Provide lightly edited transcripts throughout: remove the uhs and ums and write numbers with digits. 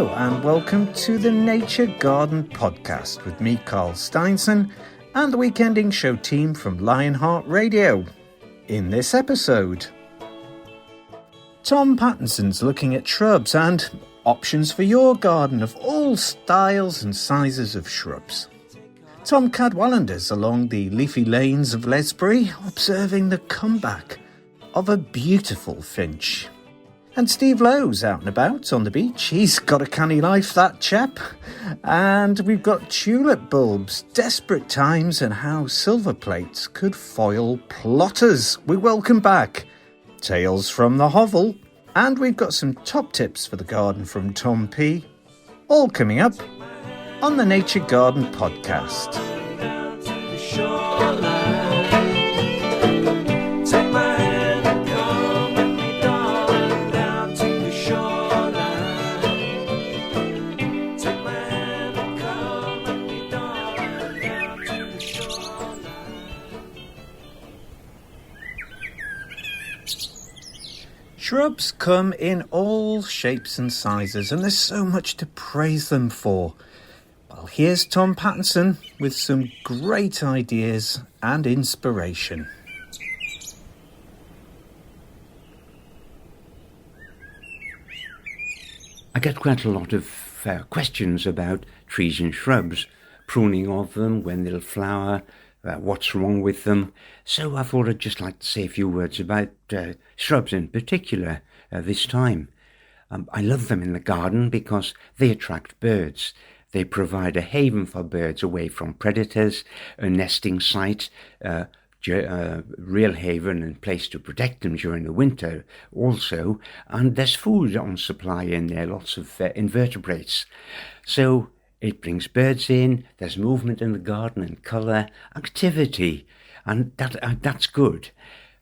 Hello and welcome to the Nature Garden Podcast with me, Carl Steinson, and the weekending show team from Lionheart Radio. In this episode, Tom Pattinson's looking at shrubs and options for your garden of all styles and sizes of shrubs. Tom Cadwallender's along the leafy lanes of Lesbury, observing the comeback of a beautiful finch. And Steve Lowe's out and about on the beach. He's got a canny life, that chap. And we've got tulip bulbs, desperate times, and how silver plates could foil plotters. We welcome back Tales from the Hovel. And we've got some top tips for the garden from Tom P. All coming up on the Nature Garden Podcast. Shrubs come in all shapes and sizes, and there's so much to praise them for. Well, here's Tom Pattinson with some great ideas and inspiration. I get quite a lot of questions about trees and shrubs, pruning of them, when they'll flower, what's wrong with them. So I thought I'd just like to say a few words about shrubs in particular this time. I love them in the garden because they attract birds. They provide a haven for birds away from predators, a nesting site, real haven and place to protect them during the winter also. And there's food on supply in there, lots of invertebrates. So it brings birds in, there's movement in the garden and colour, activity, and that's good.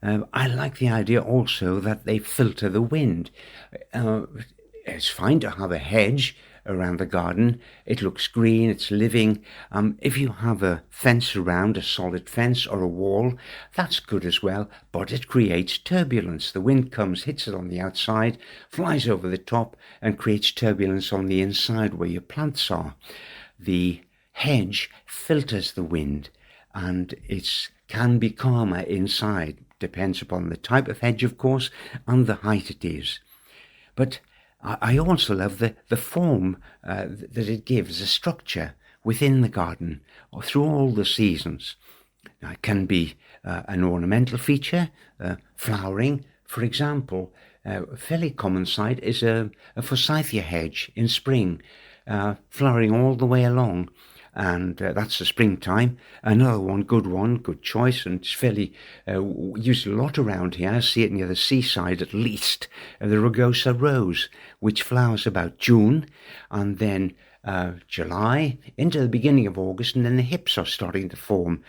I like the idea also that they filter the wind. It's fine to have a hedge around the garden. It looks green, it's living. If you have a fence around, a solid fence or a wall, that's good as well, but it creates turbulence. The wind comes, hits it on the outside, flies over the top and creates turbulence on the inside where your plants are. The hedge filters the wind and it can be calmer inside. Depends upon the type of hedge, of course, and the height it is. But I also love the form that it gives, a structure within the garden or through all the seasons. Now, it can be an ornamental feature, flowering. For example, a fairly common sight is a forsythia hedge in spring, flowering all the way along. And that's the springtime. Another one, good choice, and it's fairly used a lot around here. I see it near the seaside at least. The rugosa rose, which flowers about June, and then July into the beginning of August, and then the hips are starting to form.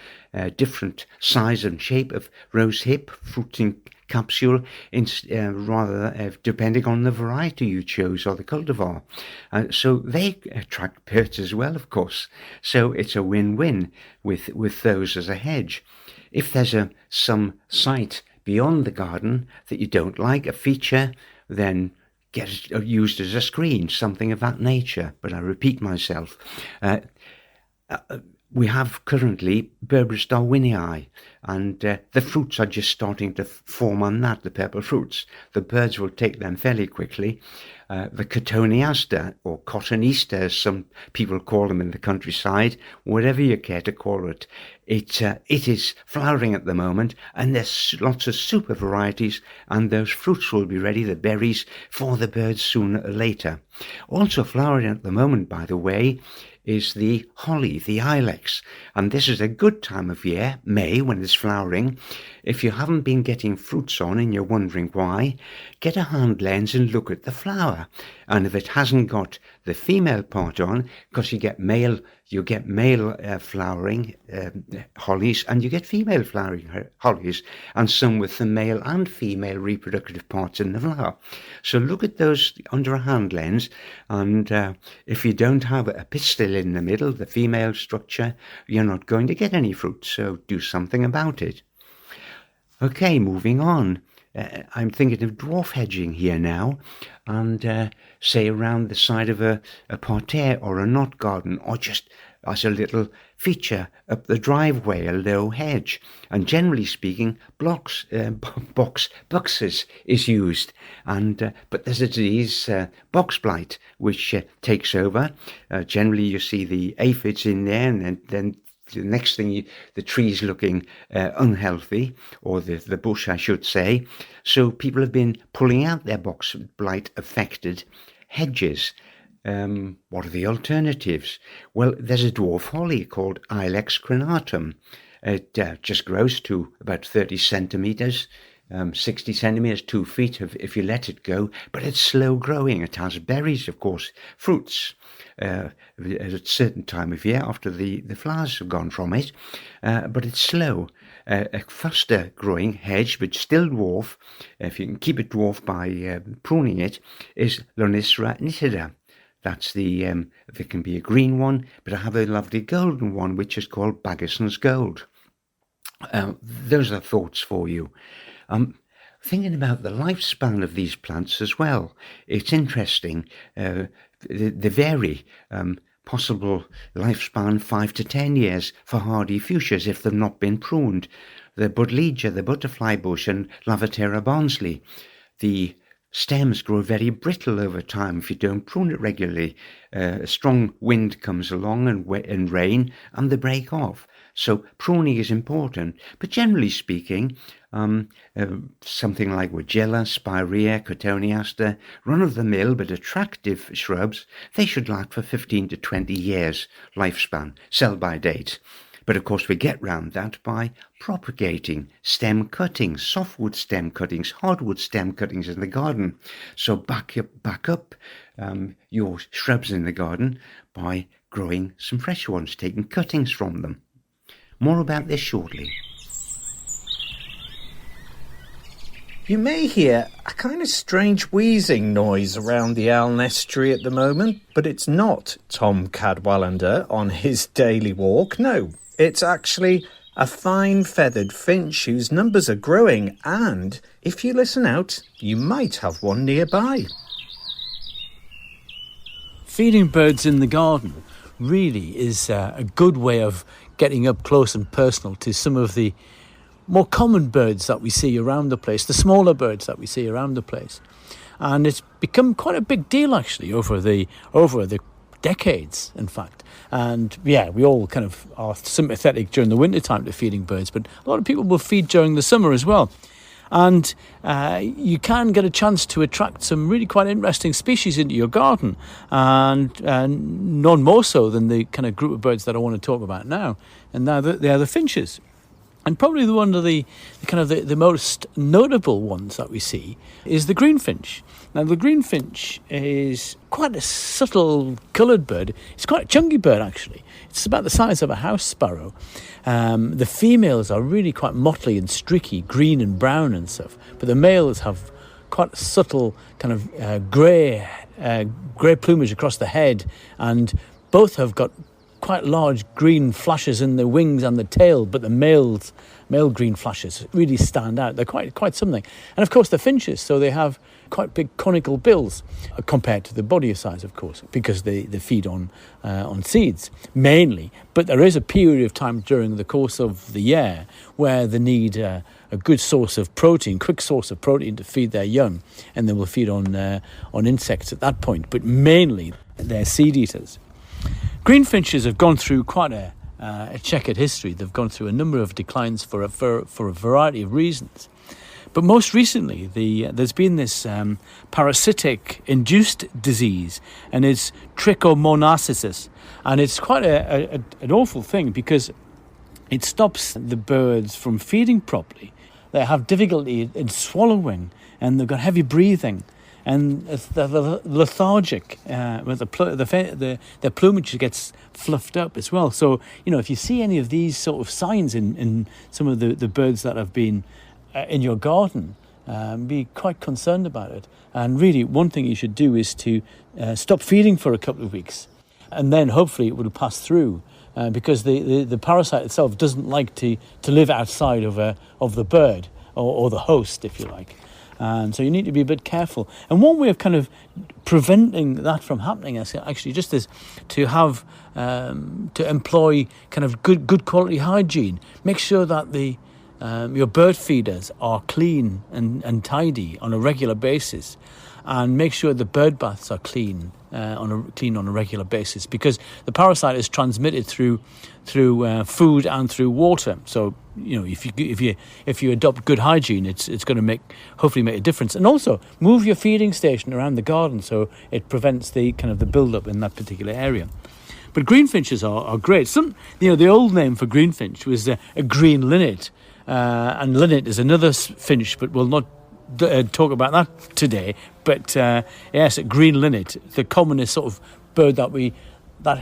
Different size and shape of rose hip, fruiting capsule, depending on the variety you chose or the cultivar. So they attract birds as well, of course. So it's a win-win with those as a hedge. If there's some site beyond the garden that you don't like, a feature, then get it used as a screen, something of that nature. But I repeat myself. We have currently Berberis darwinii, and the fruits are just starting to form on that, the purple fruits. The birds will take them fairly quickly. The cotoneaster, or cottonista, as some people call them in the countryside, whatever you care to call it, it is flowering at the moment, and there's lots of super varieties, and those fruits will be ready, the berries, for the birds sooner or later. Also flowering at the moment, by the way, is the holly, the ilex. And this is a good time of year, May, when it's flowering. If you haven't been getting fruits on and you're wondering why, get a hand lens and look at the flower. And if it hasn't got the female part on, because you get male flowering hollies, and you get female flowering hollies, and some with the male and female reproductive parts in the flower. So look at those under a hand lens, and if you don't have a pistil in the middle, the female structure, you're not going to get any fruit, so do something about it. Okay, moving on. I'm thinking of dwarf hedging here now, and say around the side of a parterre or a knot garden, or just as a little feature up the driveway, a low hedge. And generally speaking, boxes is used. But there's a disease, box blight, which takes over. Generally, you see the aphids in there, and then the next thing, the tree's looking unhealthy, or the bush, I should say. So people have been pulling out their box blight affected hedges. What are the alternatives? Well, there's a dwarf holly called Ilex crenatum. It just grows to about 30 centimetres, 60 centimetres, 2 feet if you let it go, but it's slow growing. It has berries, of course, fruits at a certain time of year after the flowers have gone from it, but it's slow. A faster growing hedge, but still dwarf, if you can keep it dwarf by pruning it, is Lonicera nitida. That's there can be a green one, but I have a lovely golden one, which is called Baggerson's Gold. Those are thoughts for you. Thinking about the lifespan of these plants as well, it's interesting. They vary. Possible lifespan 5 to 10 years for hardy fuchsias if they've not been pruned. The Budlegia, the butterfly bush, and Lavaterra barnsley. The stems grow very brittle over time if you don't prune it regularly. A strong wind comes along and rain, and they break off. So pruning is important. But generally speaking, something like Weigela, Spirea, Cotoneaster, run-of-the-mill but attractive shrubs, they should last for 15 to 20 years lifespan, sell-by date. But of course we get round that by propagating stem cuttings, softwood stem cuttings, hardwood stem cuttings in the garden. So back up your shrubs in the garden by growing some fresh ones, taking cuttings from them. More about this shortly. You may hear a kind of strange wheezing noise around the Aln estuary at the moment, but it's not Tom Cadwallender on his daily walk. No, it's actually a fine feathered finch whose numbers are growing, and if you listen out, you might have one nearby. Feeding birds in the garden really is a good way of getting up close and personal to some of the more common birds that we see around the place, the smaller birds that we see around the place. And it's become quite a big deal actually over the decades, in fact. And yeah, we all kind of are sympathetic during the winter time to feeding birds, but a lot of people will feed during the summer as well. And you can get a chance to attract some really quite interesting species into your garden, and none more so than the kind of group of birds that I want to talk about now. And now they are the finches. And probably one of the most notable ones that we see is the greenfinch. Now, the greenfinch is quite a subtle coloured bird. It's quite a chunky bird, actually. It's about the size of a house sparrow. The females are really quite motley and streaky, green and brown and stuff. But the males have quite a subtle kind of grey plumage across the head, and both have got quite large green flashes in the wings and the tail, but the male green flashes really stand out. They're quite something. And of course the finches, so they have quite big conical bills compared to the body size, of course, because they feed on seeds mainly. But there is a period of time during the course of the year where they need a good source of protein, quick source of protein to feed their young, and they will feed on insects at that point. But mainly they're seed eaters. Greenfinches have gone through quite a checkered history. They've gone through a number of declines for a variety of reasons. But most recently, there's been this parasitic-induced disease, and it's trichomoniasis. And it's quite an awful thing because it stops the birds from feeding properly. They have difficulty in swallowing, and they've got heavy breathing. And they're lethargic, their plumage gets fluffed up as well. So, if you see any of these sort of signs in some of the birds that have been in your garden, be quite concerned about it. And really, one thing you should do is to stop feeding for a couple of weeks, and then hopefully it will pass through. Because the parasite itself doesn't like to live outside of the bird or the host, if you like. And so you need to be a bit careful. And one way of kind of preventing that from happening is actually just is to have to employ kind of good quality hygiene. Make sure that your bird feeders are clean and tidy on a regular basis, and make sure the bird baths are clean on a regular basis, because the parasite is transmitted through food and through water. So if you adopt good hygiene, it's going to hopefully make a difference. And also move your feeding station around the garden so it prevents the kind of the build up in that particular area. But greenfinches are great. The old name for greenfinch was a green linnet, and linnet is another finch, but we'll not talk about that today. But yes, a green linnet, the commonest sort of bird that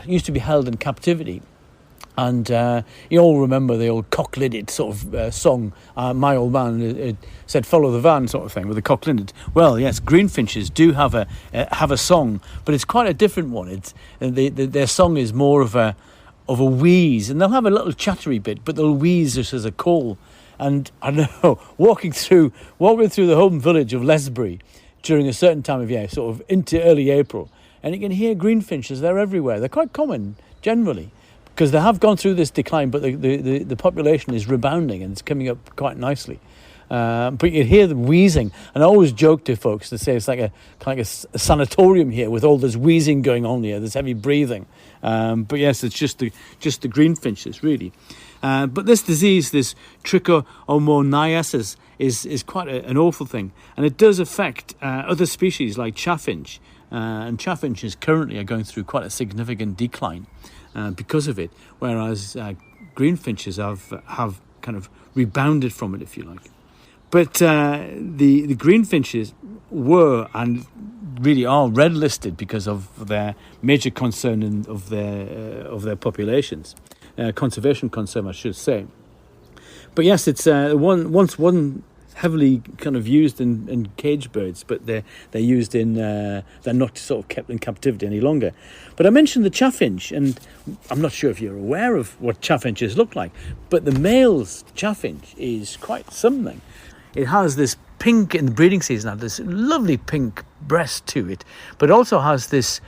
used to be held in captivity. And you all remember the old cock-linnet sort of song. My old man said, "Follow the van," sort of thing, with the cock-linnet. Well, yes, greenfinches do have a song, but it's quite a different one. Their song is more of a wheeze, and they'll have a little chattery bit, but they'll wheeze just as a call. And I know, walking through the home village of Lesbury during a certain time of year, sort of into early April, and you can hear greenfinches. They're everywhere. They're quite common generally, because they have gone through this decline, but the population is rebounding and it's coming up quite nicely. But you can hear them wheezing, and I always joke to folks to say it's like a sanatorium here with all this wheezing going on here, this heavy breathing. But yes, it's just the greenfinches really. But this disease, this trichomoniasis, is quite an awful thing, and it does affect other species like chaffinch, and chaffinches currently are going through quite a significant decline because of it, whereas greenfinches have kind of rebounded from it, if you like. But the greenfinches were and really are red listed because of their major concern of their populations, conservation concern, I should say. But yes, it's once one heavily kind of used in cage birds, but they're used they're not sort of kept in captivity any longer. But I mentioned the chaffinch, and I'm not sure if you're aware of what chaffinches look like, but the male's chaffinch is quite something. It has this pink, in the breeding season, this lovely pink breast to it, but also has this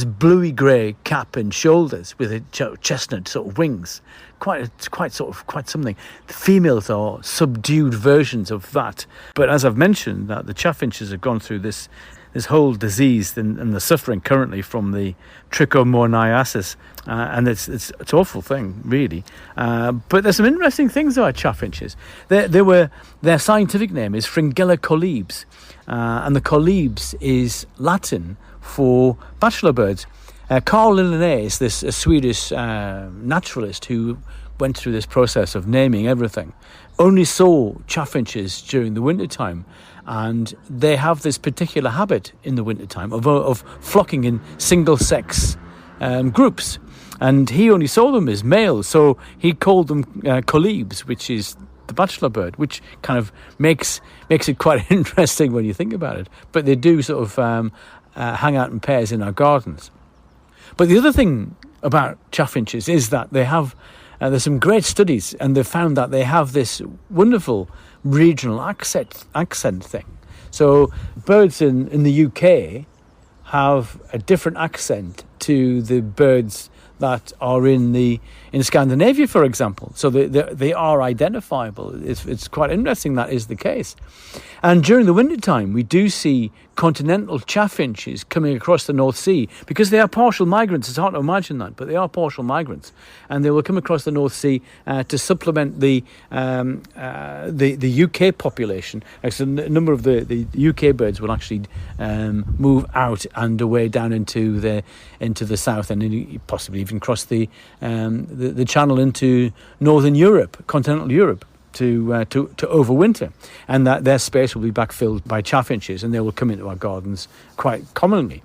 bluey grey cap and shoulders with a chestnut sort of wings. Quite something. The females are subdued versions of that. But as I've mentioned, that the chaffinches have gone through this whole disease and the suffering currently from the trichomoniasis, and it's an awful thing, really. But there's some interesting things about chaffinches. Their scientific name is Fringilla colibes, and the colibes is Latin for bachelor birds. Carl Linnaeus, this Swedish naturalist who went through this process of naming everything, only saw chaffinches during the winter time, and they have this particular habit in the wintertime of flocking in single-sex groups. And he only saw them as males, so he called them colibes, which is the bachelor bird, which kind of makes it quite interesting when you think about it. But they do sort of hang out in pairs in our gardens. But the other thing about chaffinches is that they have, there's some great studies, and they've found that they have this wonderful regional accent thing. So birds in the UK have a different accent to the birds that are in Scandinavia, for example. So they are identifiable. It's quite interesting that is the case. And during the winter time, we do see continental chaffinches coming across the North Sea, because they are partial migrants. It's hard to imagine that, but they are partial migrants, and they will come across the North Sea to supplement the UK population. So a number of the UK birds will actually move out and away down into the south, and possibly even cross the channel into northern Europe, continental Europe, to overwinter, and that their space will be backfilled by chaffinches, and they will come into our gardens quite commonly.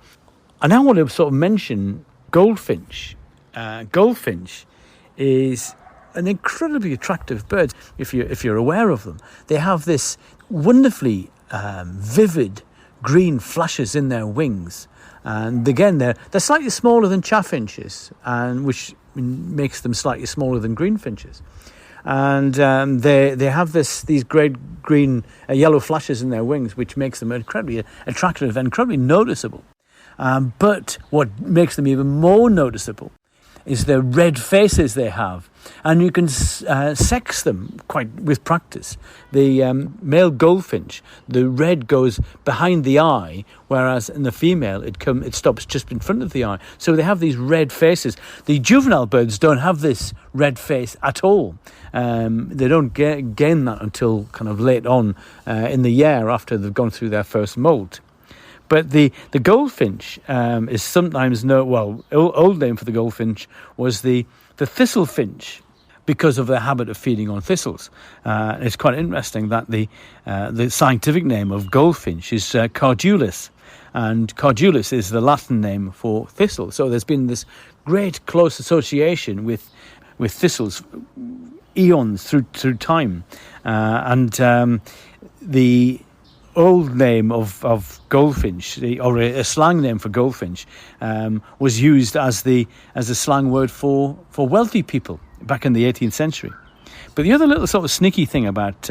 I now want to sort of mention goldfinch. Goldfinch is an incredibly attractive bird if you're aware of them. They have this wonderfully vivid green flashes in their wings, and again they're slightly smaller than chaffinches, and which makes them slightly smaller than greenfinches. and they have these great green yellow flashes in their wings, which makes them incredibly attractive and incredibly noticeable. But what makes them even more noticeable is the red faces they have, and you can sex them quite with practice. The male goldfinch, the red goes behind the eye, whereas in the female it stops just in front of the eye. So they have these red faces. The juvenile birds don't have this red face at all. They don't gain that until kind of late on in the year after they've gone through their first molt. But the goldfinch is sometimes old name for the goldfinch was the thistle finch, because of their habit of feeding on thistles. It's quite interesting that the scientific name of goldfinch is Cardulus, and Cardulus is the Latin name for thistle. So there's been this great close association with thistles eons through time, and the old name of goldfinch, or a slang name for goldfinch, was used as a slang word for wealthy people back in the 18th century. But the other little sort of sneaky thing about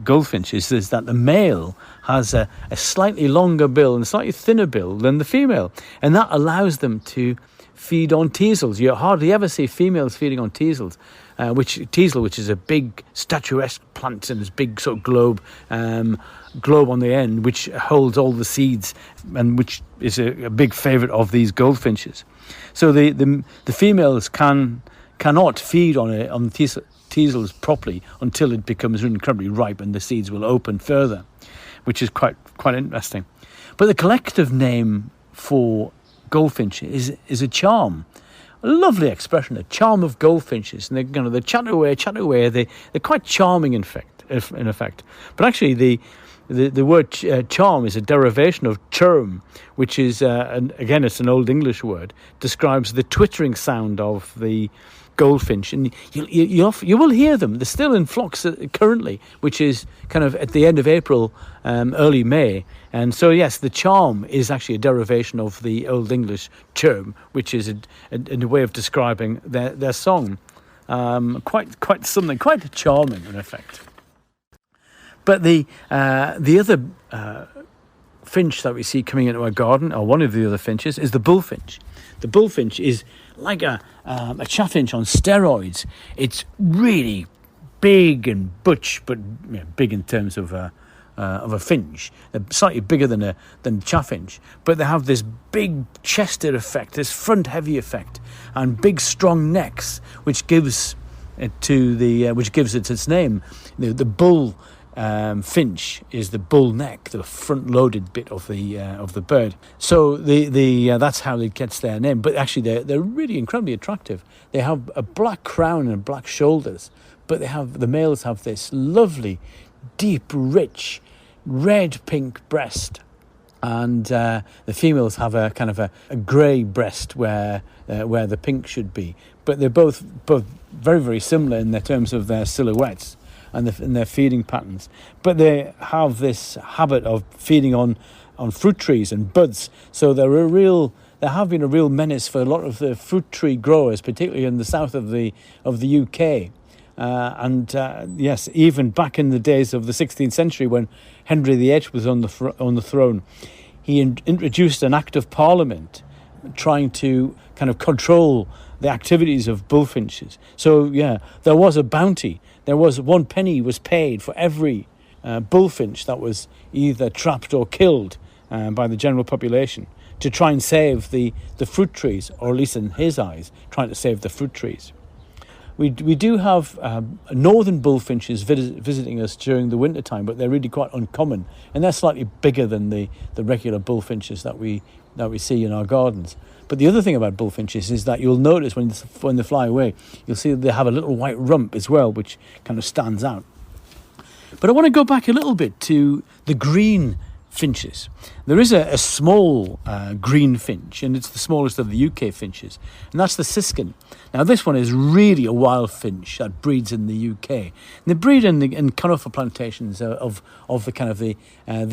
goldfinches is that the male has a slightly longer bill and a slightly thinner bill than the female, and that allows them to feed on teasels. You hardly ever see females feeding on teasels. Which is a big statuesque plant and this big sort of globe on the end, which holds all the seeds, and which is a big favourite of these goldfinches. So the females cannot feed on teasels properly until it becomes incredibly ripe and the seeds will open further, which is quite interesting. But the collective name for goldfinch is a charm. A lovely expression, a charm of goldfinches, and they chat away. They're quite charming, in effect. But actually, the word charm is a derivation of chirm, which is again, it's an Old English word, describes the twittering sound of the goldfinch, and you will hear them. They're still in flocks currently, which is kind of at the end of April, early May. And so, yes, the charm is actually a derivation of the Old English chirm, which is a way of describing their song. Quite something, quite charming in effect. But the other finch that we see coming into our garden, or one of the other finches, is the bullfinch. The bullfinch is like a chaffinch on steroids. It's really big and butch, but big in terms of a finch. They're slightly bigger than chaffinch, but they have this big chested effect, this front heavy effect, and big strong necks, which gives it its name. The bull finch is the bull neck, the front-loaded bit of the bird. So that's how it gets their name. But actually, they're really incredibly attractive. They have a black crown and black shoulders, but the males have this lovely, deep, rich, red-pink breast, and the females have a kind of a grey breast where the pink should be. But they're both very, very similar in their terms of their silhouettes and their feeding patterns. But they have this habit of feeding on fruit trees and buds. So they have been a real menace for a lot of the fruit tree growers, particularly in the south of the UK. Yes, even back in the days of the 16th century, when Henry VIII was on the throne, he introduced an Act of Parliament trying to kind of control the activities of bullfinches. So yeah, there was a bounty. There was 1 penny was paid for every bullfinch that was either trapped or killed by the general population, to try and save the fruit trees, or at least in his eyes, trying to save the fruit trees. We do have northern bullfinches visiting us during the winter time, but they're really quite uncommon, and they're slightly bigger than the regular bullfinches that we see in our gardens. But the other thing about bullfinches is that you'll notice when they fly away, you'll see that they have a little white rump as well, which kind of stands out. But I want to go back a little bit to the green finches. There is a small green finch, and it's the smallest of the UK finches, and that's the siskin. Now, this one is really a wild finch that breeds in the UK. And they breed in conifer plantations of the kind of the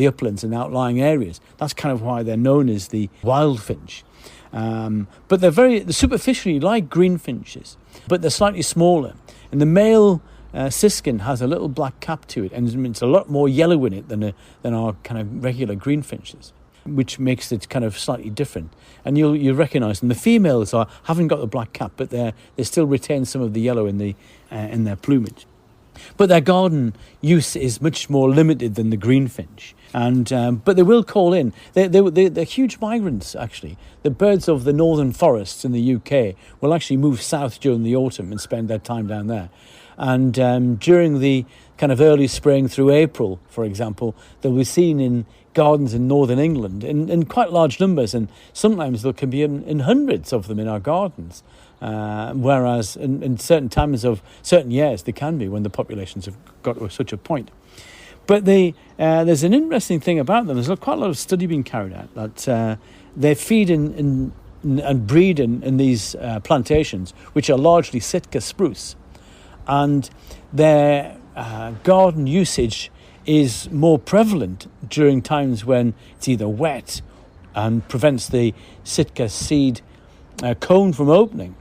uplands and outlying areas. That's kind of why they're known as the wild finch. But they're superficially like green finches, but they're slightly smaller. And the male siskin has a little black cap to it, and it's a lot more yellow in it than our kind of regular green finches, which makes it kind of slightly different. And you'll recognise them. The females haven't got the black cap, but they still retain some of the yellow in their plumage. But their garden use is much more limited than the greenfinch, but they will call in. They're huge migrants, actually. The birds of the northern forests in the UK will actually move south during the autumn and spend their time down there. And during the kind of early spring through April, for example, they'll be seen in gardens in northern England in quite large numbers, and sometimes there can be in hundreds of them in our gardens. Whereas in certain times of certain years, they can be when the populations have got to such a point. But there's an interesting thing about them. There's quite a lot of study being carried out that they feed and breed in these plantations, which are largely Sitka spruce. And their garden usage is more prevalent during times when it's either wet and prevents the Sitka seed cone from opening.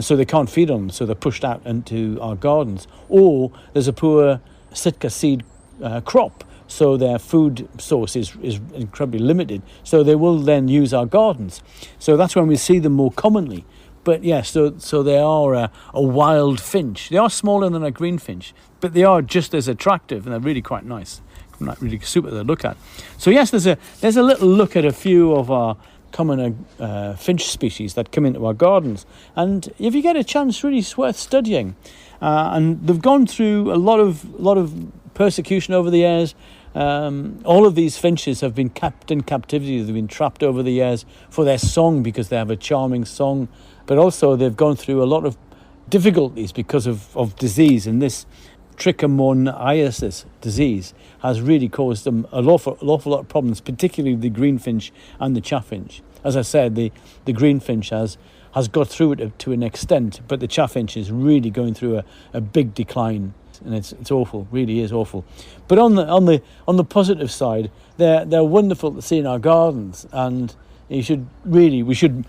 So they can't feed on them, so they're pushed out into our gardens. Or there's a poor Sitka seed crop, so their food source is incredibly limited. So they will then use our gardens. So that's when we see them more commonly. But yes, so they are a wild finch. They are smaller than a green finch, but they are just as attractive, and they're really quite nice. Really super to look at. So yes, there's a little look at a few of our common finch species that come into our gardens, and if you get a chance, really it's worth studying. And they've gone through a lot of persecution over the years. All of these finches have been kept in captivity. They've been trapped over the years for their song, because they have a charming song, but also they've gone through a lot of difficulties because of disease, and this trichomoniasis disease has really caused them an awful lot of problems, particularly the greenfinch and the chaffinch. As I said, the greenfinch has got through it to an extent, but the chaffinch is really going through a big decline, and it's awful, really is awful. But on the positive side, they're wonderful to see in our gardens, and we should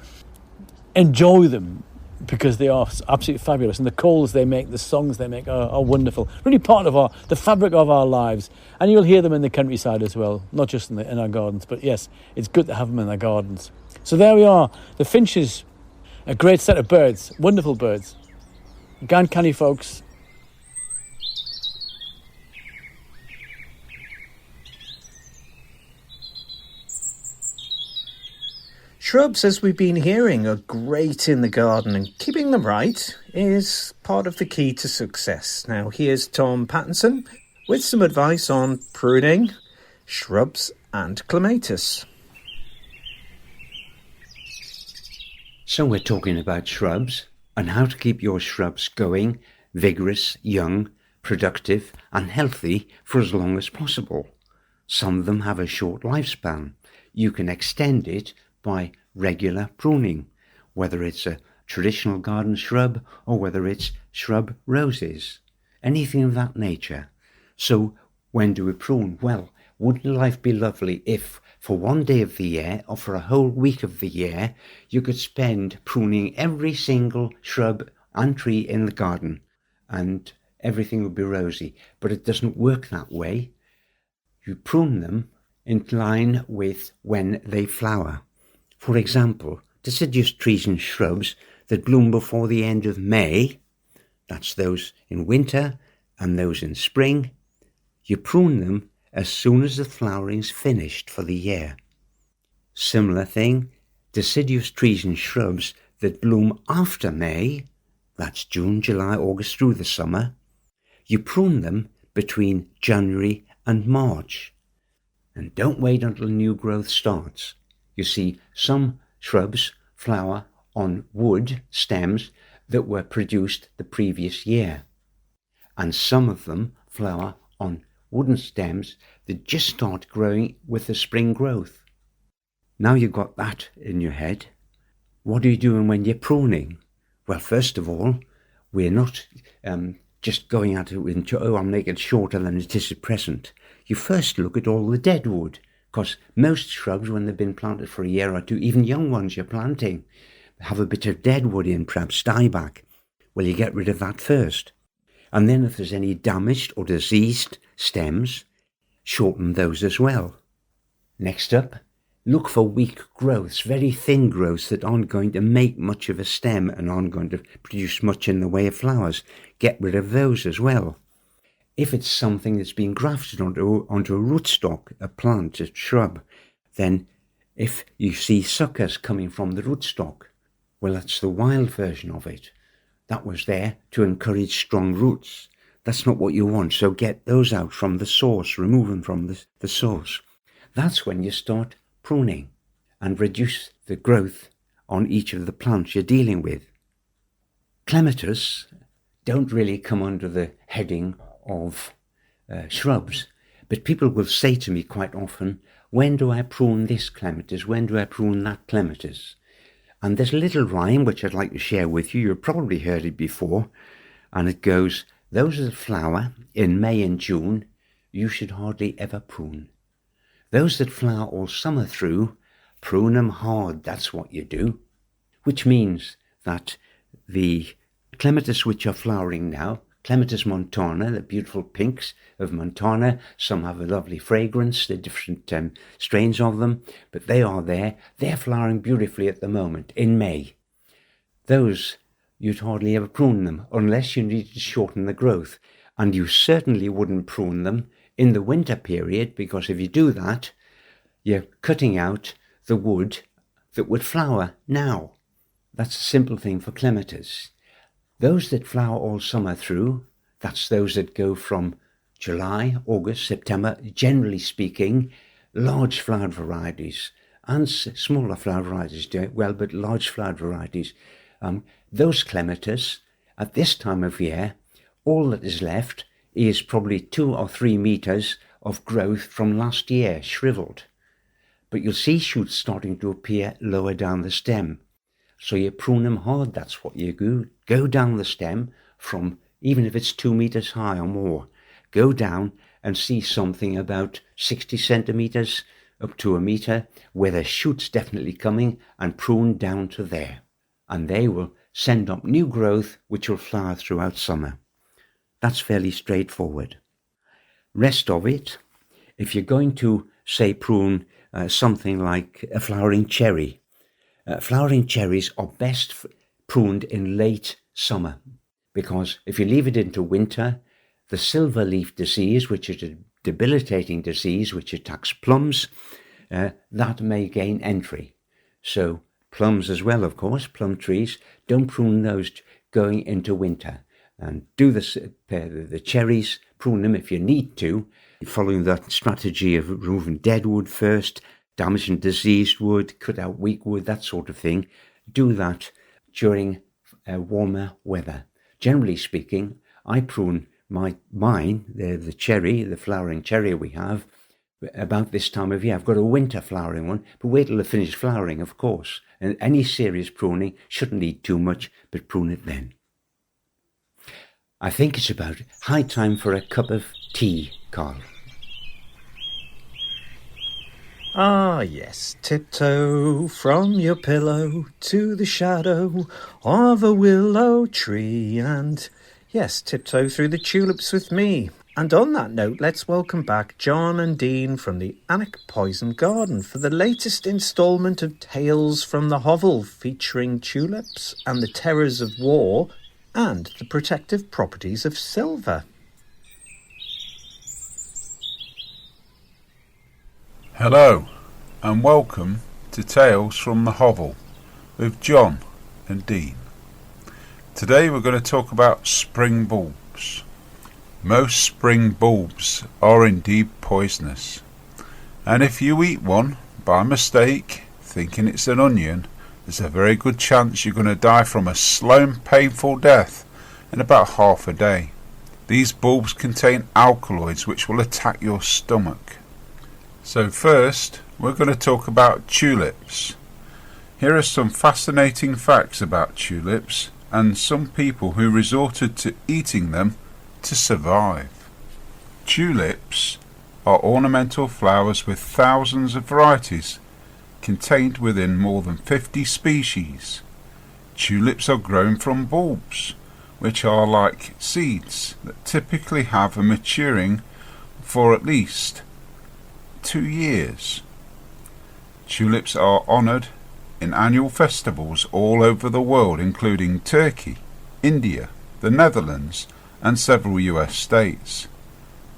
enjoy them, because they are absolutely fabulous, and the calls they make, the songs they make are wonderful. Really part of the fabric of our lives, and you'll hear them in the countryside as well, not just in our gardens. But yes, it's good to have them in our gardens. So there we are, the finches, a great set of birds, wonderful birds. Gan canny, folks. Shrubs, as we've been hearing, are great in the garden, and keeping them right is part of the key to success. Now, here's Tom Pattinson with some advice on pruning, shrubs and clematis. So we're talking about shrubs and how to keep your shrubs going, vigorous, young, productive and healthy for as long as possible. Some of them have a short lifespan. You can extend it by regular pruning, whether it's a traditional garden shrub or whether it's shrub roses, anything of that nature. So when do we prune? Well, wouldn't life be lovely if for one day of the year or for a whole week of the year you could spend pruning every single shrub and tree in the garden and everything would be rosy? But it doesn't work that way. You prune them in line with when they flower. For example, deciduous trees and shrubs that bloom before the end of May, that's those in winter and those in spring, you prune them as soon as the flowering's finished for the year. Similar thing, deciduous trees and shrubs that bloom after May, that's June, July, August through the summer, you prune them between January and March. And don't wait until new growth starts. You see, some shrubs flower on wood stems that were produced the previous year, and some of them flower on wooden stems that just start growing with the spring growth. Now you've got that in your head, what are you doing when you're pruning? Well, first of all, we're not just going at it with, I'll make it shorter than it is at present. You first look at all the dead wood, Because most shrubs, when they've been planted for a year or two, even young ones you're planting, have a bit of dead wood in, perhaps dieback. Well, you get rid of that first. And then if there's any damaged or diseased stems, shorten those as well. Next up, look for weak growths, very thin growths that aren't going to make much of a stem and aren't going to produce much in the way of flowers. Get rid of those as well. If it's something that's been grafted onto a rootstock, a plant, a shrub, then if you see suckers coming from the rootstock, well, that's the wild version of it. That was there to encourage strong roots. That's not what you want, so get those out from the source, remove them from the source. That's when you start pruning and reduce the growth on each of the plants you're dealing with. Clematis don't really come under the heading of shrubs, but people will say to me quite often, when do I prune this clematis? When do I prune that clematis? And there's a little rhyme which I'd like to share with you. You've probably heard it before, and it goes, those that flower in May and June, you should hardly ever prune. Those that flower all summer through, prune them hard, that's what you do. Which means that the clematis which are flowering now, Clematis montana, the beautiful pinks of Montana, some have a lovely fragrance, there are different strains of them, but they are there. They're flowering beautifully at the moment, in May. Those, you'd hardly ever prune them, unless you needed to shorten the growth. And you certainly wouldn't prune them in the winter period, because if you do that, you're cutting out the wood that would flower now. That's a simple thing for clematis. Those that flower all summer through, that's those that go from July, August, September, generally speaking, large flowered varieties, and smaller flowered varieties do it well, but large flowered varieties. Those clematis, at this time of year, all that is left is probably 2 or 3 meters of growth from last year, shriveled. But you'll see shoots starting to appear lower down the stem. So you prune them hard, that's what you do. Go down the stem from, even if it's 2 meters high or more, go down and see something about 60 centimeters up to 1 meter, where the shoot's definitely coming, and prune down to there. And they will send up new growth, which will flower throughout summer. That's fairly straightforward. Rest of it, if you're going to, say, prune something like a flowering cherry, flowering cherries are best pruned in late summer, because if you leave it into winter, the silver leaf disease, which is a debilitating disease which attacks plums, that may gain entry. So plums as well, of course, plum trees, don't prune those going into winter. And do the cherries, prune them if you need to, following that strategy of removing dead wood first, damaged and diseased wood, cut out weak wood, that sort of thing. Do that during warmer weather. Generally speaking, I prune mine, the cherry, the flowering cherry we have, about this time of year. I've got a winter flowering one, but wait till it finishes flowering, of course. And any serious pruning shouldn't need too much, but prune it then. I think it's about high time for a cup of tea, Carl. Ah, yes, tiptoe from your pillow to the shadow of a willow tree, and yes, tiptoe through the tulips with me. And on that note, let's welcome back John and Dean from the Alnwick Poison Garden for the latest instalment of Tales from the Hovel, featuring tulips and the terrors of war and the protective properties of silver. Hello and welcome to Tales from the Hovel with John and Dean. Today we're going to talk about spring bulbs. Most spring bulbs are indeed poisonous, and if you eat one by mistake thinking it's an onion, there's a very good chance you're going to die from a slow and painful death in about half a day. These bulbs contain alkaloids which will attack your stomach. So first, we're going to talk about tulips. Here are some fascinating facts about tulips and some people who resorted to eating them to survive. Tulips are ornamental flowers with thousands of varieties contained within more than 50 species. Tulips are grown from bulbs, which are like seeds that typically have a maturing for at least 2 years. Tulips are honoured in annual festivals all over the world, including Turkey, India, the Netherlands, and several US states.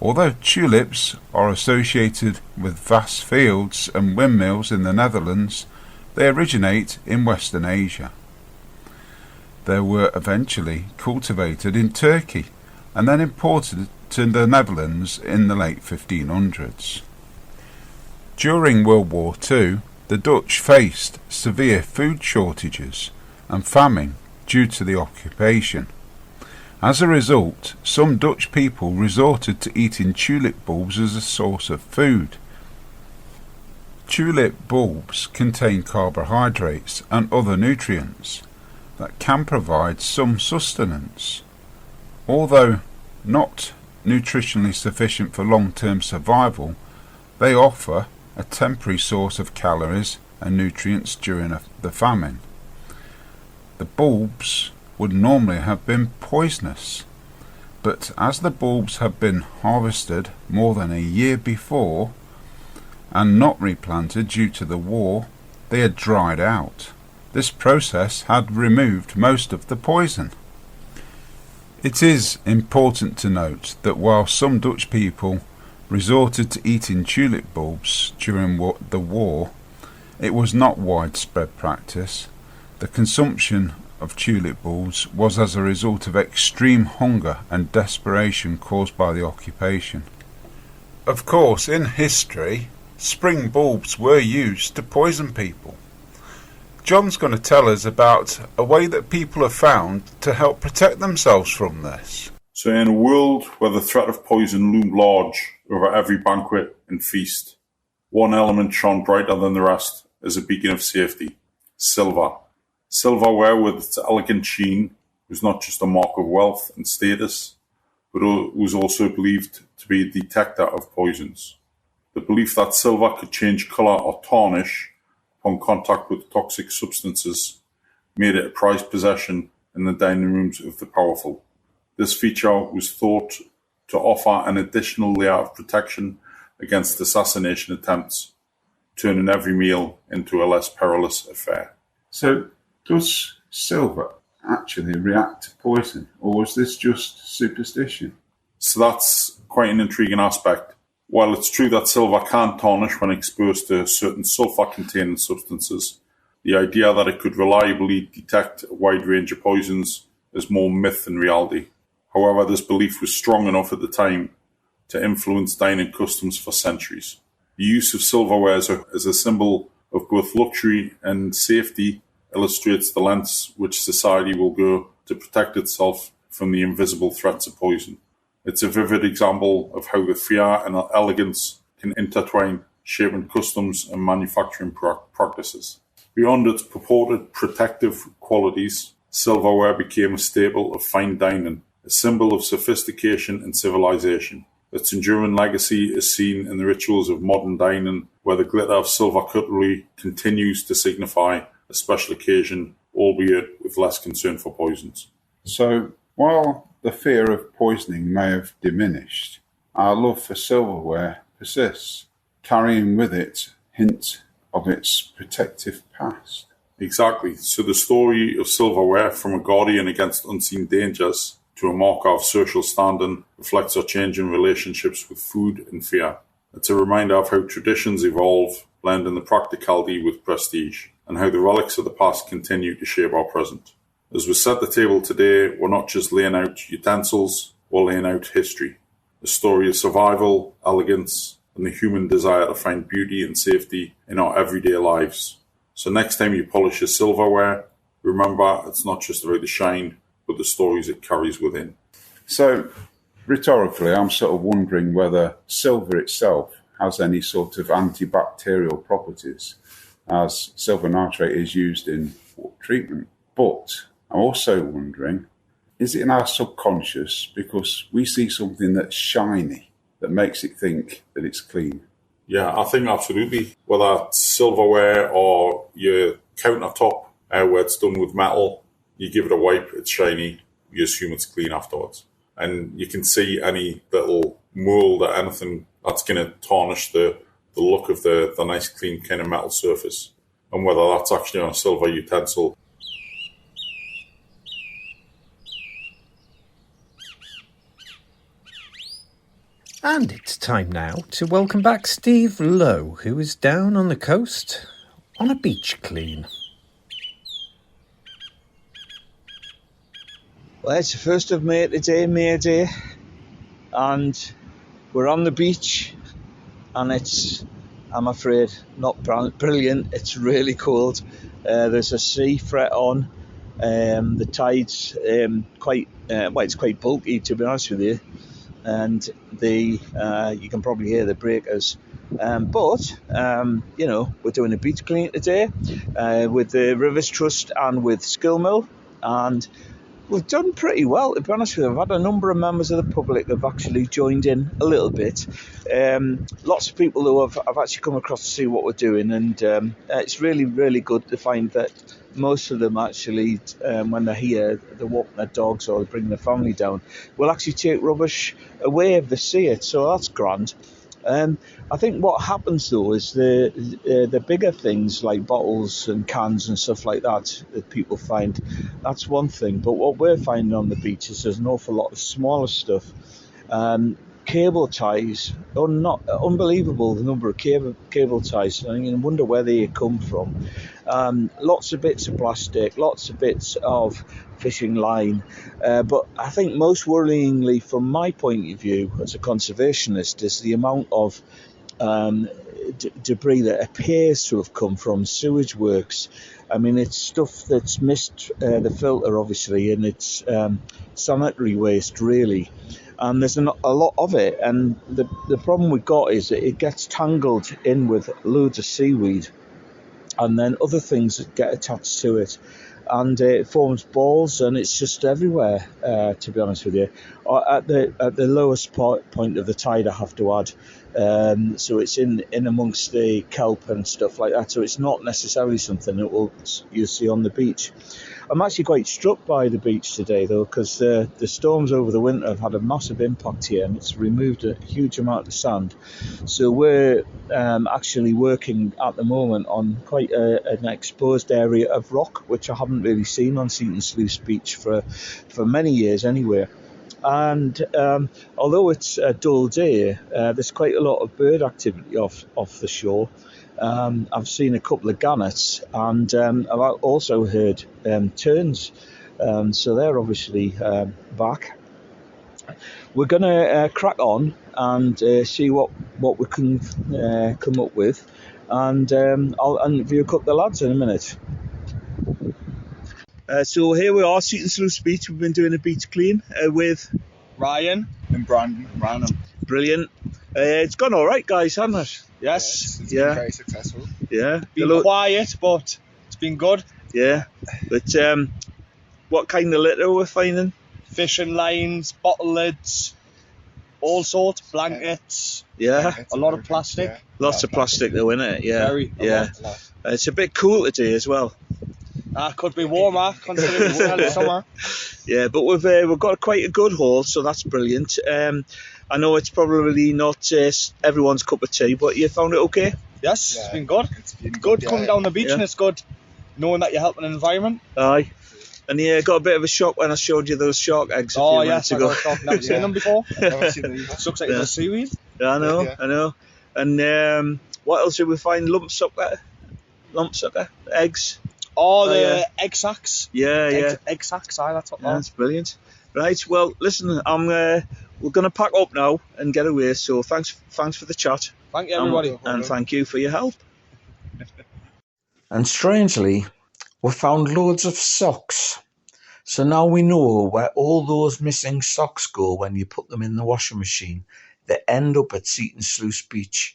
Although tulips are associated with vast fields and windmills in the Netherlands, they originate in Western Asia. They were eventually cultivated in Turkey and then imported to the Netherlands in the late 1500s. During World War II, the Dutch faced severe food shortages and famine due to the occupation. As a result, some Dutch people resorted to eating tulip bulbs as a source of food. Tulip bulbs contain carbohydrates and other nutrients that can provide some sustenance. Although not nutritionally sufficient for long-term survival, they offer a temporary source of calories and nutrients during the famine. The bulbs would normally have been poisonous, but as the bulbs had been harvested more than a year before and not replanted due to the war, they had dried out. This process had removed most of the poison. It is important to note that while some Dutch people resorted to eating tulip bulbs during the war, it was not widespread practice. The consumption of tulip bulbs was as a result of extreme hunger and desperation caused by the occupation. Of course, in history, spring bulbs were used to poison people. John's going to tell us about a way that people have found to help protect themselves from this. So in a world where the threat of poison loomed large over every banquet and feast, one element shone brighter than the rest as a beacon of safety: silver. Silverware with its elegant sheen was not just a mark of wealth and status, but was also believed to be a detector of poisons. The belief that silver could change colour or tarnish upon contact with toxic substances made it a prized possession in the dining rooms of the powerful. This feature was thought to offer an additional layer of protection against assassination attempts, turning every meal into a less perilous affair. So, does silver actually react to poison, or was this just superstition? So that's quite an intriguing aspect. While it's true that silver can tarnish when exposed to certain sulfur-containing substances, the idea that it could reliably detect a wide range of poisons is more myth than reality. However, this belief was strong enough at the time to influence dining customs for centuries. The use of silverware as a symbol of both luxury and safety illustrates the lengths which society will go to protect itself from the invisible threats of poison. It's a vivid example of how the fear and elegance can intertwine, shaping customs and manufacturing practices. Beyond its purported protective qualities, silverware became a staple of fine dining, a symbol of sophistication and civilization. Its enduring legacy is seen in the rituals of modern dining, where the glitter of silver cutlery continues to signify a special occasion, albeit with less concern for poisons. So, while the fear of poisoning may have diminished, our love for silverware persists, carrying with it hints of its protective past. Exactly. So the story of silverware, from a guardian against unseen dangers to a marker of social standing, reflects our changing relationships with food and fear. It's a reminder of how traditions evolve, blending the practicality with prestige, and how the relics of the past continue to shape our present. As we set the table today, we're not just laying out utensils, we're laying out history. A story of survival, elegance, and the human desire to find beauty and safety in our everyday lives. So next time you polish your silverware, remember it's not just about the shine, but the stories it carries within. So, rhetorically, I'm sort of wondering whether silver itself has any sort of antibacterial properties, as silver nitrate is used in water treatment. But I'm also wondering, is it in our subconscious because we see something that's shiny that makes it think that it's clean. Yeah, I think absolutely. Whether it's silverware or your countertop, where it's done with metal, you give it a wipe, it's shiny, you assume it's clean afterwards. And you can see any little mould or anything that's going to tarnish the look of the nice clean kind of metal surface. And whether that's actually on a silver utensil. And it's time now to welcome back Steve Lowe, who is down on the coast on a beach clean. Well, it's the 1st of May today, May Day, and we're on the beach, and it's, I'm afraid, not brilliant. It's really cold. There's a sea fret on. The tide's it's quite bulky, to be honest with you, and you can probably hear the breakers. But we're doing a beach clean today with the Rivers Trust and with Skillmill, and we've done pretty well, to be honest with you. I've had a number of members of the public that have actually joined in a little bit. Lots of people who have actually come across to see what we're doing, and it's really, really good to find that most of them actually, when they're here, they're walking their dogs or they're bringing their family down, will actually take rubbish away if they see it, so that's grand. I think what happens though is the bigger things like bottles and cans and stuff like that people find, that's one thing. But what we're finding on the beach is there's an awful lot of smaller stuff. Cable ties, not unbelievable the number of cable ties. I mean, I wonder where they come from. Lots of bits of plastic, lots of bits of fishing line, but I think most worryingly from my point of view as a conservationist is the amount of debris that appears to have come from sewage works. I mean, it's stuff that's missed the filter obviously, and it's sanitary waste really. And there's a lot of it, and the problem we've got is that it gets tangled in with loads of seaweed and then other things that get attached to it, and it forms balls, and it's just everywhere, to be honest with you. At the lowest point of the tide, I have to add, so it's in amongst the kelp and stuff like that, so it's not necessarily something that you'll see on the beach. I'm actually quite struck by the beach today though, because the storms over the winter have had a massive impact here, and it's removed a huge amount of sand. So we're actually working at the moment on quite an exposed area of rock, which I haven't really seen on Seaton Sluice beach for many years anyway. And although it's a dull day, there's quite a lot of bird activity off the shore. I've seen a couple of gannets, and I've also heard terns, so they're obviously back. We're going to crack on and see what we can come up with, and I'll interview a couple of the lads in a minute. So here we are, Seaton Sluice Beach. We've been doing a beach clean with Ryan and Brandon. Brilliant. It's gone all right, guys, hasn't it? Yes. It's been very successful. Yeah. Been quiet, but it's been good. Yeah. But what kind of litter we're finding? Fishing lines, bottle lids, all sorts, blankets. Yeah. A lot of plastic. Yeah. Lots of plastic though, isn't it? Yeah. A lot. It's a bit cool today as well. Could be warmer considering it's early summer. Yeah, but we've got quite a good haul, so that's brilliant. I know it's probably not everyone's cup of tea, but you found it okay? Yes, it's been good. It's been good coming down the beach, and it's good knowing that you're helping the environment. Aye. And you got a bit of a shock when I showed you those shark eggs a few minutes ago. I've never seen them before. Never seen them either. It looks like it's seaweed. Yeah, I know. And what else did we find? Lumpsucker eggs. Oh, the egg sacks. Yeah. Egg sacks, that's what that's brilliant. Right, well, listen, we're going to pack up now and get away, so thanks for the chat. Thank you, everybody. And thank you for your help. And strangely, we found loads of socks. So now we know where all those missing socks go when you put them in the washing machine. They end up at Seaton Sluice Beach.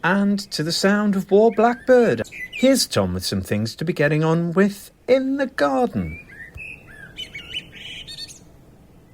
And to the sound of War Blackbird, here's Tom with some things to be getting on with in the garden?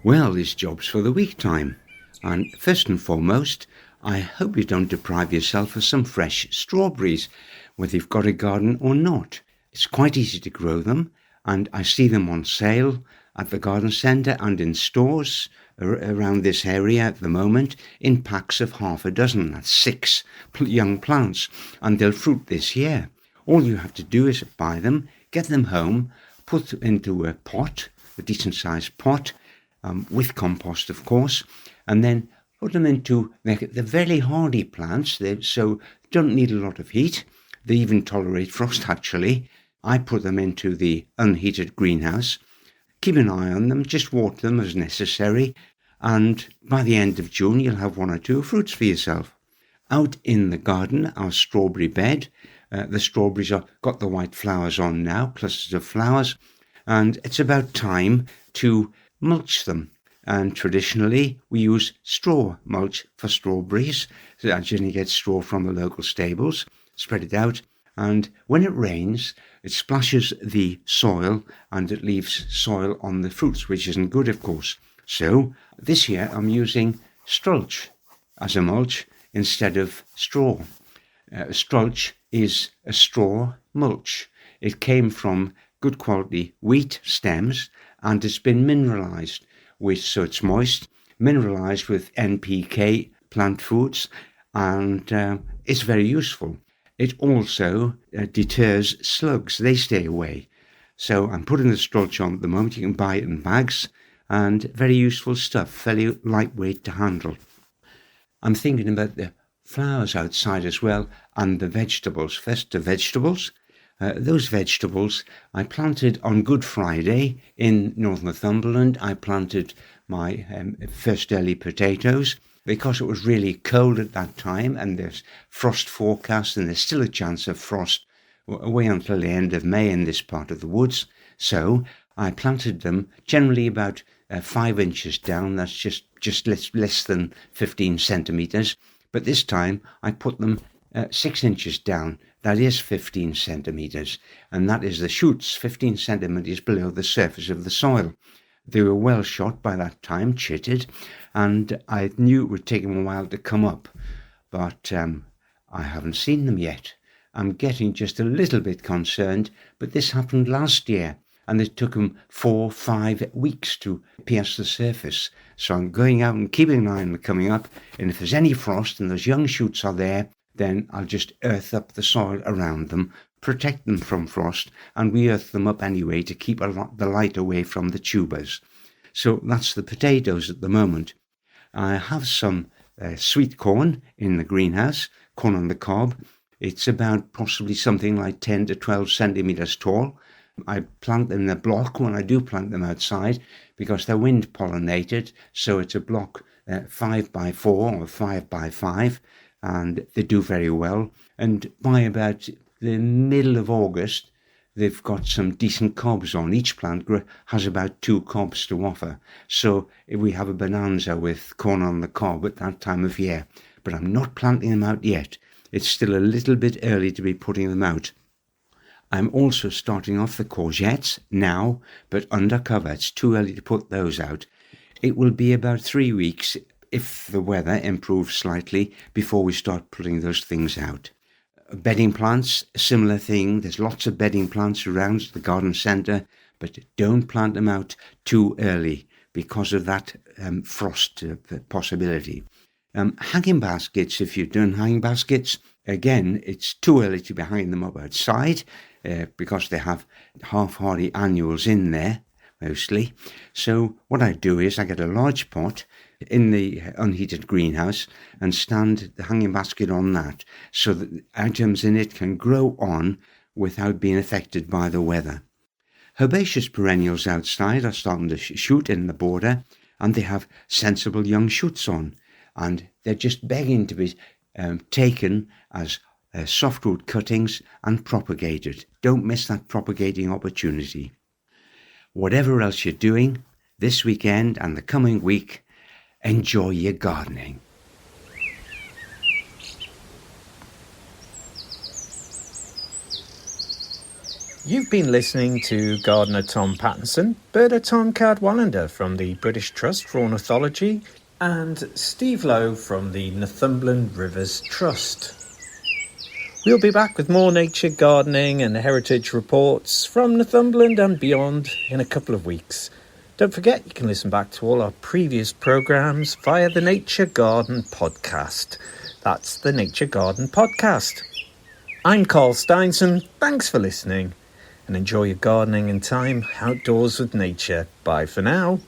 Well, there's jobs for the week time. And first and foremost, I hope you don't deprive yourself of some fresh strawberries, whether you've got a garden or not. It's quite easy to grow them, and I see them on sale at the garden centre and in stores around this area at the moment in packs of half a dozen. That's 6 young plants, and they'll fruit this year. All you have to do is buy them, get them home, put them into a pot, a decent-sized pot, with compost, of course, and then put them into the very hardy plants, so don't need a lot of heat. They even tolerate frost, actually. I put them into the unheated greenhouse. Keep an eye on them, just water them as necessary, and by the end of June you'll have 1 or 2 fruits for yourself. Out in the garden, our strawberry bed, the strawberries have got the white flowers on now, clusters of flowers, and it's about time to mulch them. And traditionally we use straw mulch for strawberries. So I generally get straw from the local stables, spread it out, and when it rains it splashes the soil and it leaves soil on the fruits, which isn't good, of course. So this year I'm using strulch as a mulch instead of straw. Strulch is a straw mulch. It came from good quality wheat stems and it's been mineralised so it's moist, mineralised with NPK plant foods, and it's very useful. It also deters slugs. They stay away. So I'm putting the strulch on at the moment. You can buy it in bags, and very useful stuff, fairly lightweight to handle. I'm thinking about the flowers outside as well, and the vegetables. First, the vegetables. Those vegetables I planted on Good Friday in North Northumberland. I planted my first early potatoes because it was really cold at that time and there's frost forecast and there's still a chance of frost away until the end of May in this part of the woods. So I planted them generally about 5 inches down. That's just less than 15 centimetres. But this time I put them 6 inches down. That is 15 centimetres, and that is the shoots 15 centimetres below the surface of the soil. They were well shot by that time, chitted, and I knew it would take them a while to come up, but I haven't seen them yet. I'm getting just a little bit concerned, but this happened last year, and it took them 4 or 5 weeks to pierce the surface. So I'm going out and keeping an eye on them coming up, and if there's any frost and those young shoots are there, then I'll just earth up the soil around them, protect them from frost, and we earth them up anyway to keep the light away from the tubers. So that's the potatoes at the moment. I have some sweet corn in the greenhouse, corn on the cob. It's about possibly something like 10 to 12 centimetres tall. I plant them in a block when I do plant them outside because they're wind pollinated, so it's a block 5 by 4 or 5 by 5. And they do very well. And by about the middle of August, they've got some decent cobs on. Each plant has about 2 cobs to offer. So we have a bonanza with corn on the cob at that time of year. But I'm not planting them out yet. It's still a little bit early to be putting them out. I'm also starting off the courgettes now, but under cover. It's too early to put those out. It will be about 3 weeks if the weather improves slightly before we start putting those things out. Bedding plants, similar thing. There's lots of bedding plants around the garden centre, but don't plant them out too early because of that frost possibility. Hanging baskets, if you're doing hanging baskets, again, it's too early to be hanging them up outside because they have half-hardy annuals in there, mostly. So what I do is I get a large pot in the unheated greenhouse and stand the hanging basket on that so that the items in it can grow on without being affected by the weather. Herbaceous perennials outside are starting to shoot in the border and they have sensible young shoots on and they're just begging to be taken as softwood cuttings and propagated. Don't miss that propagating opportunity. Whatever else you're doing this weekend and the coming week, enjoy your gardening. You've been listening to Gardener Tom Pattinson, Birder Tom Cadwallender from the British Trust for Ornithology, and Steve Lowe from the Northumberland Rivers Trust. We'll be back with more nature gardening and heritage reports from Northumberland and beyond in a couple of weeks. Don't forget you can listen back to all our previous programmes via the Nature Garden Podcast. That's the Nature Garden Podcast. I'm Carl Steinson, thanks for listening, and enjoy your gardening and time outdoors with nature. Bye for now.